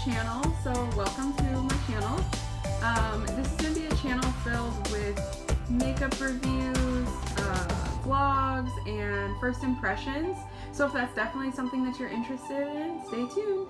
channel. So welcome to my channel. This is going to be a channel filled with makeup reviews, vlogs, and first impressions. So if that's definitely something that you're interested in, stay tuned.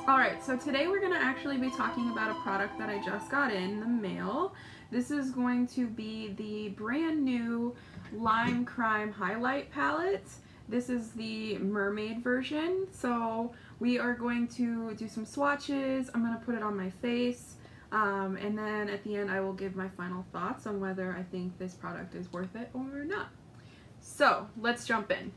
Alright, so today we're going to actually be talking about a product that I just got in the mail. This is going to be the brand new Lime Crime Hi-Lite palette. This is the mermaid version, so we are going to do some swatches. I'm going to put it on my face, and then at the end I will give my final thoughts on whether I think this product is worth it or not. So let's jump in.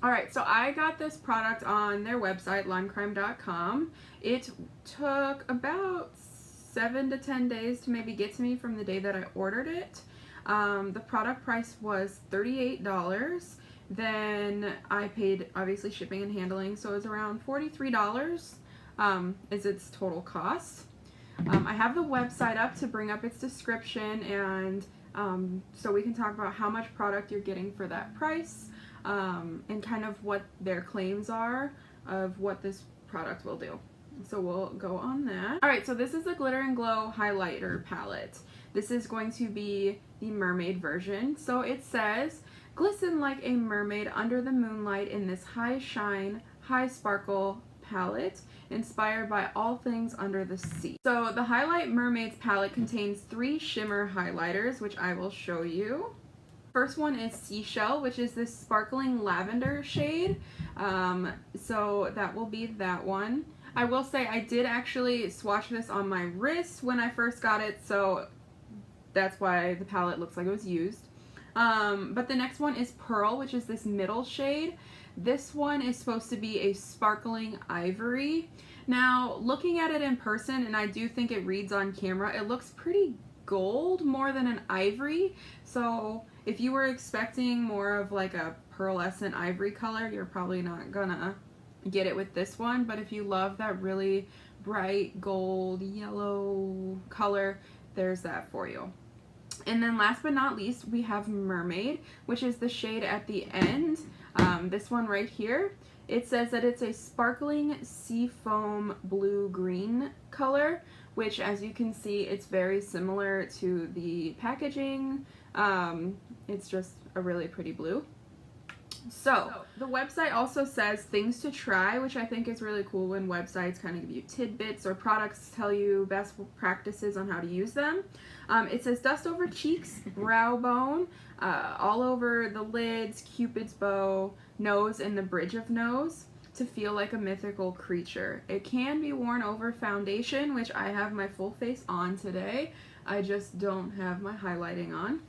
Alright, so I got this product on their website, limecrime.com. It took about 7 to 10 days to maybe get to me from the day that I ordered it. The product price was $38. Then I paid obviously shipping and handling, so it was around $43 is its total cost. I have the website up to bring up its description, and so we can talk about how much product you're getting for that price, and kind of what their claims are of what this product will do. So we'll go on that. Alright, so this is the Glitter and Glow Highlighter palette. This is going to be the mermaid version. So it says, glisten like a mermaid under the moonlight in this high shine, high sparkle palette, inspired by all things under the sea. So the Hi-Lite Mermaids palette contains 3 shimmer highlighters, which I will show you. First one is Seashell, which is this sparkling lavender shade. So that will be that one. I will say I did actually swatch this on my wrist when I first got it, so that's why the palette looks like it was used. But the next one is Pearl, which is this middle shade. This one is supposed to be a sparkling ivory. Now, looking at it in person, and I do think it reads on camera, it looks pretty gold more than an ivory. So if you were expecting more of like a pearlescent ivory color, you're probably not gonna get it with this one. But if you love that really bright gold yellow color, there's that for you. And then last but not least, we have Mermaid, which is the shade at the end. This one right here. It says that it's a sparkling seafoam blue-green color, which, as you can see, it's very similar to the packaging. It's just a really pretty blue. So the website also says things to try, which I think is really cool when websites kind of give you tidbits or products tell you best practices on how to use them. It says dust over cheeks, brow bone, all over the lids, cupid's bow, nose, and the bridge of nose to feel like a mythical creature. It can be worn over foundation, which I have my full face on today. I just don't have my highlighting on.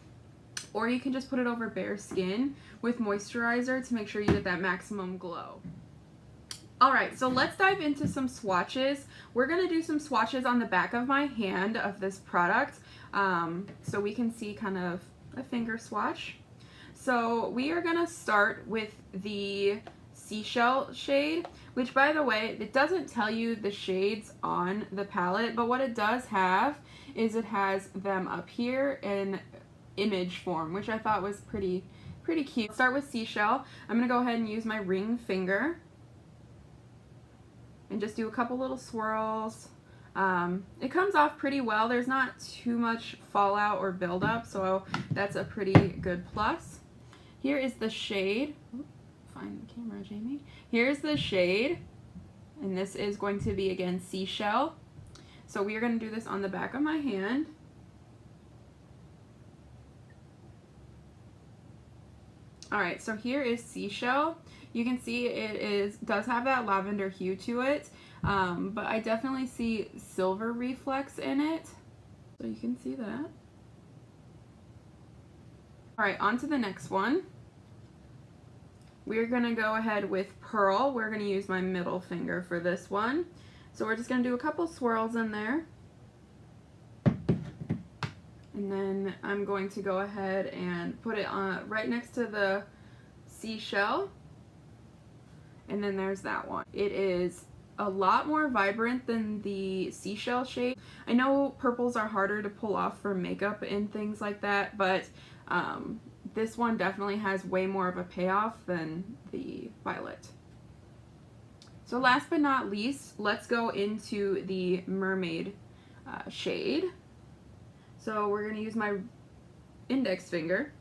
Or you can just put it over bare skin with moisturizer to make sure you get that maximum glow. Alright, so let's dive into some swatches. We're going to do some swatches on the back of my hand of this product, so we can see kind of a finger swatch. So we are going to start with the Seashell shade, which, by the way, it doesn't tell you the shades on the palette, but what it does have is it has them up here in image form, which I thought was pretty cute. Start with Seashell. I'm gonna go ahead and use my ring finger and just do a couple little swirls. It comes off pretty well. There's not too much fallout or buildup, so that's a pretty good plus. Here is the shade. Find the camera, Jamie. Here's the shade, and this is going to be, again, Seashell. So we are going to do this on the back of my hand. Alright, so here is Seashell. You can see it does have that lavender hue to it, but I definitely see silver reflex in it. So you can see that. Alright, on to the next one. We're going to go ahead with Pearl. We're going to use my middle finger for this one. So we're just going to do a couple swirls in there. And then I'm going to go ahead and put it on right next to the Seashell. And then there's that one. It is a lot more vibrant than the Seashell shade. I know purples are harder to pull off for makeup and things like that, but this one definitely has way more of a payoff than the violet. So last but not least, let's go into the Mermaid shade. So we're going to use my index finger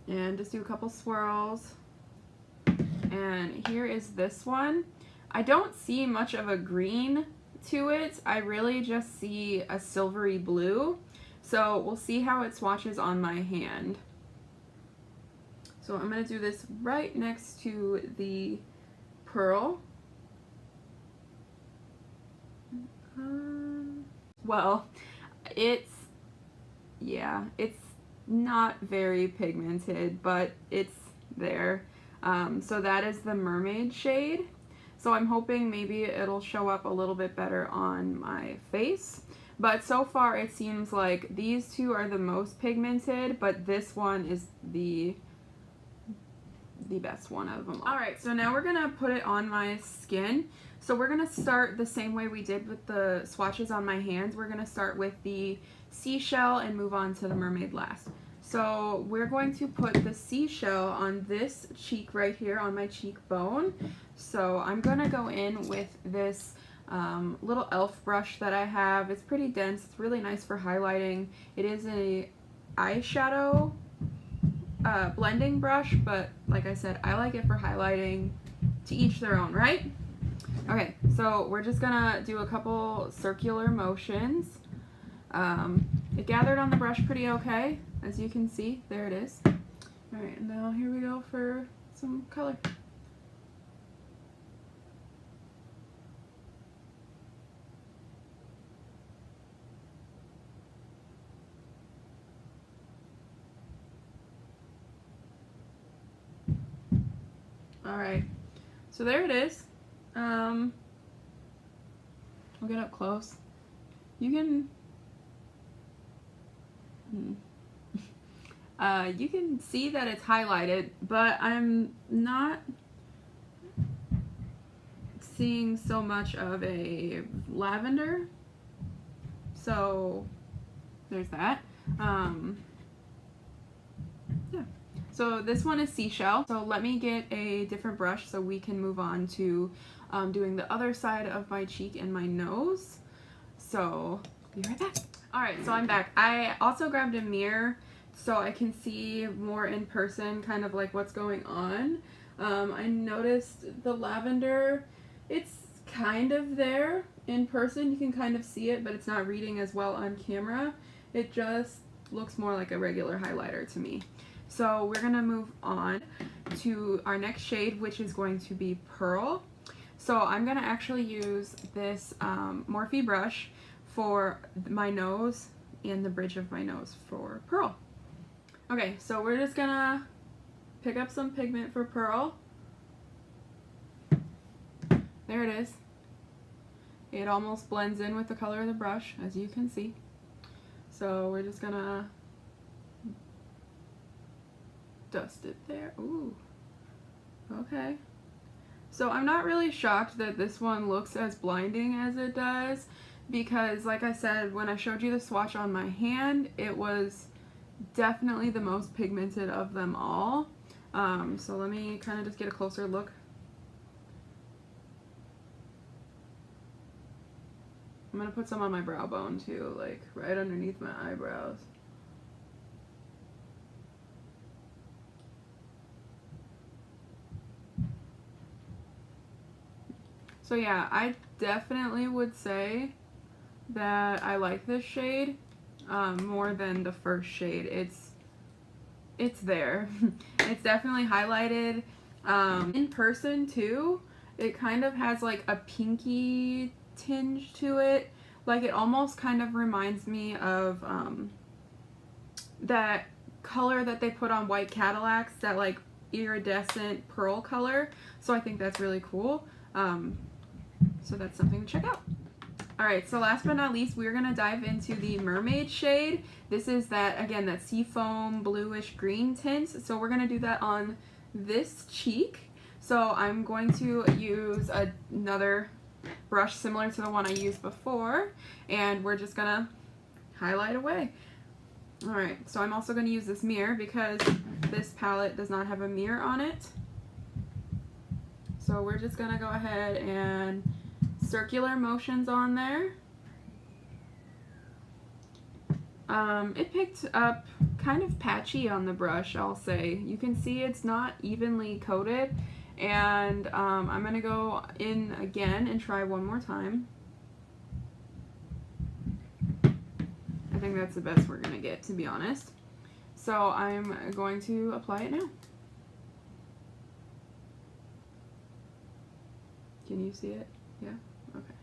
and just do a couple swirls. And here is this one. I don't see much of a green to it. I really just see a silvery blue. So we'll see how it swatches on my hand. So I'm going to do this right next to the pearl. Well, it's not very pigmented, but it's there. So that is the Mermaid shade. So I'm hoping maybe it'll show up a little bit better on my face. But so far it seems like these two are the most pigmented, but this one is the best one out of them all. Alright, so now we're going to put it on my skin. So we're going to start the same way we did with the swatches on my hands. We're going to start with the seashell and move on to the mermaid last. So we're going to put the seashell on this cheek right here on my cheekbone. So I'm going to go in with this little e.l.f. brush that I have. It's pretty dense. It's really nice for highlighting. It is a eyeshadow blending brush, but like I said, I like it for highlighting. To each their own, right? Okay, so we're just gonna do a couple circular motions. It gathered on the brush pretty okay, as you can see. There it is. Alright, now here we go for some color. Alright, so there it is. I'll get up close. You can you can see that it's highlighted, but I'm not seeing so much of a lavender. So there's that. Yeah. So this one is seashell. So let me get a different brush so we can move on to doing the other side of my cheek and my nose. So be right back. Alright, so I'm back. I also grabbed a mirror so I can see more in person kind of like what's going on. I noticed the lavender, it's kind of there in person. You can kind of see it, but it's not reading as well on camera. It just looks more like a regular highlighter to me. So we're gonna move on to our next shade, which is going to be Pearl. So I'm gonna actually use this Morphe brush for my nose and the bridge of my nose for Pearl. Okay, so we're just gonna pick up some pigment for Pearl. There it is. It almost blends in with the color of the brush, as you can see. So we're just gonna dust it there. Ooh, okay. So I'm not really shocked that this one looks as blinding as it does, because like I said, when I showed you the swatch on my hand, it was definitely the most pigmented of them all. So let me kind of just get a closer look. I'm gonna put some on my brow bone too, like right underneath my eyebrows. So yeah, I definitely would say that I like this shade more than the first shade. It's there. It's definitely highlighted. In person too, it kind of has like a pinky tinge to it. Like it almost kind of reminds me of that color that they put on white Cadillacs, that like iridescent pearl color. So I think that's really cool. So that's something to check out. Alright, so last but not least, we're going to dive into the Mermaid shade. This is that, again, that seafoam bluish green tint. So we're going to do that on this cheek. So I'm going to use another brush similar to the one I used before, and we're just going to highlight away. Alright, so I'm also going to use this mirror because this palette does not have a mirror on it. So we're just gonna go ahead and circular motions on there. It picked up kind of patchy on the brush, I'll say. You can see it's not evenly coated, and I'm gonna go in again and try one more time. I think that's the best we're gonna get, to be honest. So I'm going to apply it now. Can you see it? Yeah? Okay.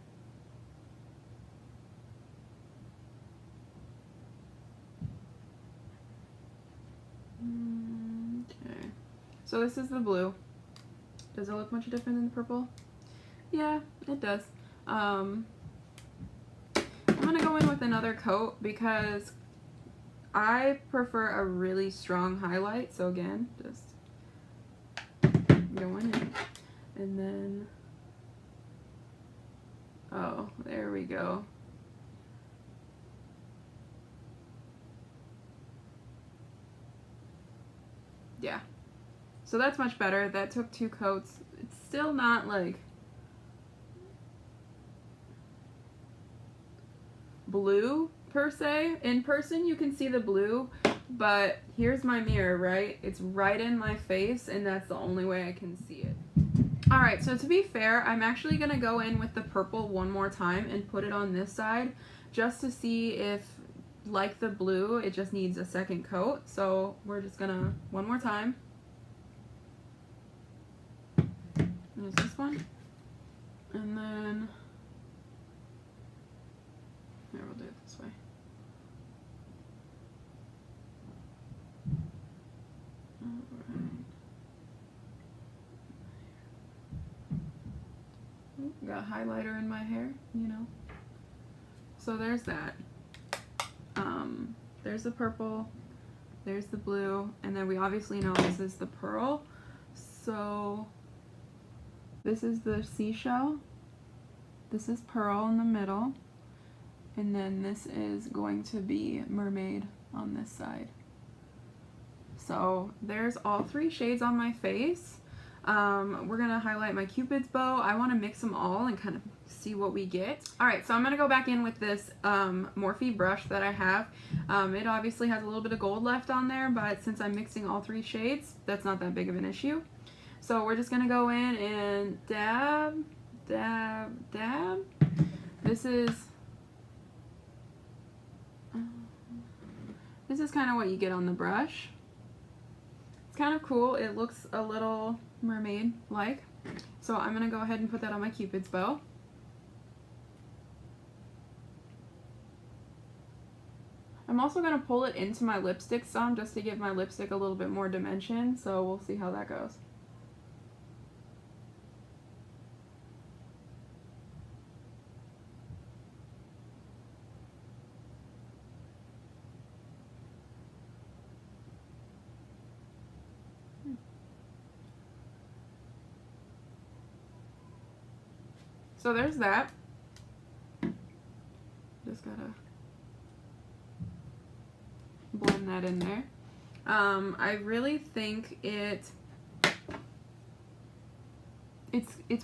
Okay. So this is the blue. Does it look much different than the purple? Yeah, it does. I'm gonna go in with another coat because I prefer a really strong highlight. So again, just going in, and then, oh, there we go. Yeah. So that's much better. That took 2 coats. It's still not like blue per se. In person you can see the blue, but here's my mirror, right? It's right in my face, and that's the only way I can see it. Alright, so to be fair, I'm actually going to go in with the purple one more time and put it on this side just to see if, like the blue, it just needs a second coat. So we're just going to, one more time. There's this one. And then, here, we'll do it this way. Got highlighter in my hair, you know. So there's that. There's the purple, there's the blue, and then we obviously know this is the pearl. So this is the seashell, this is pearl in the middle, and then this is going to be mermaid on this side. So there's all 3 shades on my face. We're gonna highlight my Cupid's bow. I want to mix them all and kind of see what we get. Alright, so I'm gonna go back in with this Morphe brush that I have. It obviously has a little bit of gold left on there, but since I'm mixing all 3 shades, that's not that big of an issue. So we're just gonna go in and dab, dab, dab. This is kind of what you get on the brush. It's kind of cool. It looks a little mermaid-like. So I'm going to go ahead and put that on my Cupid's bow. I'm also going to pull it into my lipstick some just to give my lipstick a little bit more dimension. So we'll see how that goes. So there's that. Just gotta blend that in there. I really think it's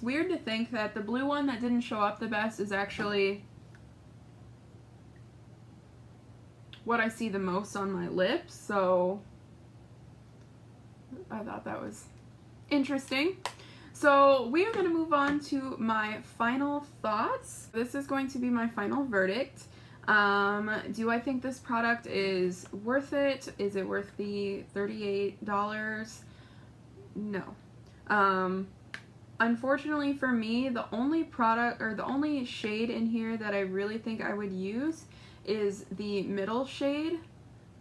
weird to think that the blue one that didn't show up the best is actually what I see the most on my lips. So I thought that was interesting. So we are going to move on to my final thoughts. This is going to be my final verdict. Do I think this product is worth it? Is it worth the $38? No. Unfortunately for me, the only product or the only shade in here that I really think I would use is the middle shade,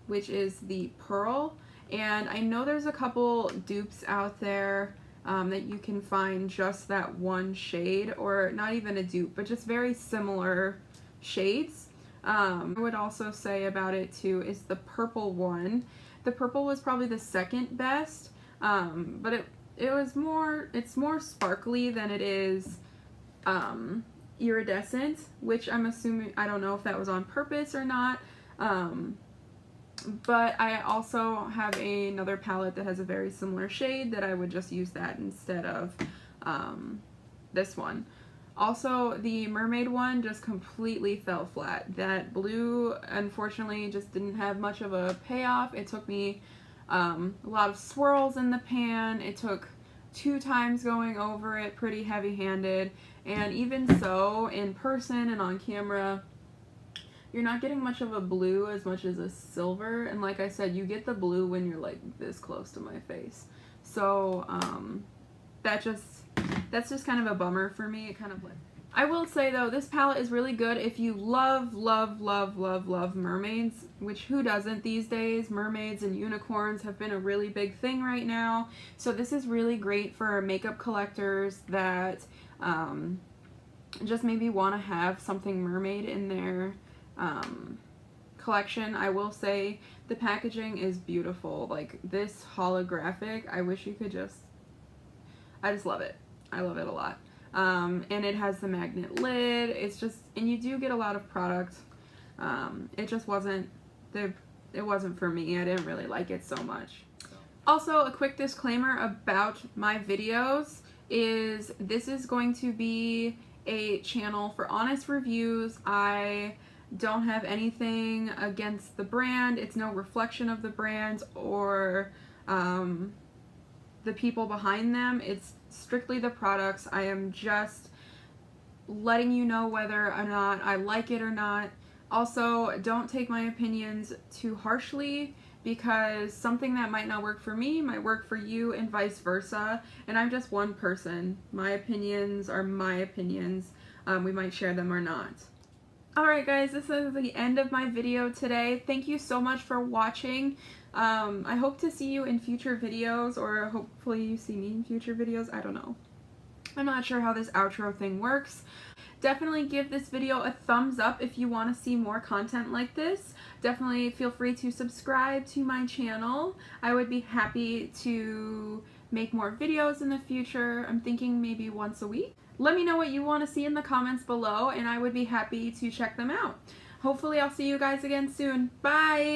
which is the pearl. And I know there's a couple dupes out there that you can find just that one shade, or not even a dupe, but just very similar shades. I would also say about it too is the purple one. The purple was probably the second best, but it's more sparkly than it is iridescent, which I'm assuming, I don't know if that was on purpose or not. But I also have another palette that has a very similar shade that I would just use that instead of this one. Also, the mermaid one just completely fell flat. That blue, unfortunately, just didn't have much of a payoff. It took me a lot of swirls in the pan. It took 2 times going over it pretty heavy-handed. And even so, in person and on camera, you're not getting much of a blue as much as a silver. And like I said, you get the blue when you're like this close to my face. So, that's just kind of a bummer for me. It kind of like, I will say though, this palette is really good if you love mermaids, which who doesn't these days? Mermaids and unicorns have been a really big thing right now. So this is really great for makeup collectors that just maybe want to have something mermaid in their collection. I will say the packaging is beautiful. Like this holographic, I wish you could I just love it. I love it a lot. And it has the magnet lid. It's just, and you do get a lot of product. It just wasn't, it wasn't for me. I didn't really like it so much. Also, a quick disclaimer about my videos is this is going to be a channel for honest reviews. I don't have anything against the brand. It's no reflection of the brand or the people behind them. It's strictly the products. I am just letting you know whether or not I like it or not. Also, don't take my opinions too harshly, because something that might not work for me might work for you and vice versa. And I'm just one person. My opinions are my opinions. We might share them or not. Alright guys, this is the end of my video today. Thank you so much for watching. I hope to see you in future videos, or hopefully you see me in future videos. I don't know. I'm not sure how this outro thing works. Definitely give this video a thumbs up if you want to see more content like this. Definitely feel free to subscribe to my channel. I would be happy to make more videos in the future. I'm thinking maybe once a week. Let me know what you want to see in the comments below, and I would be happy to check them out. Hopefully I'll see you guys again soon. Bye!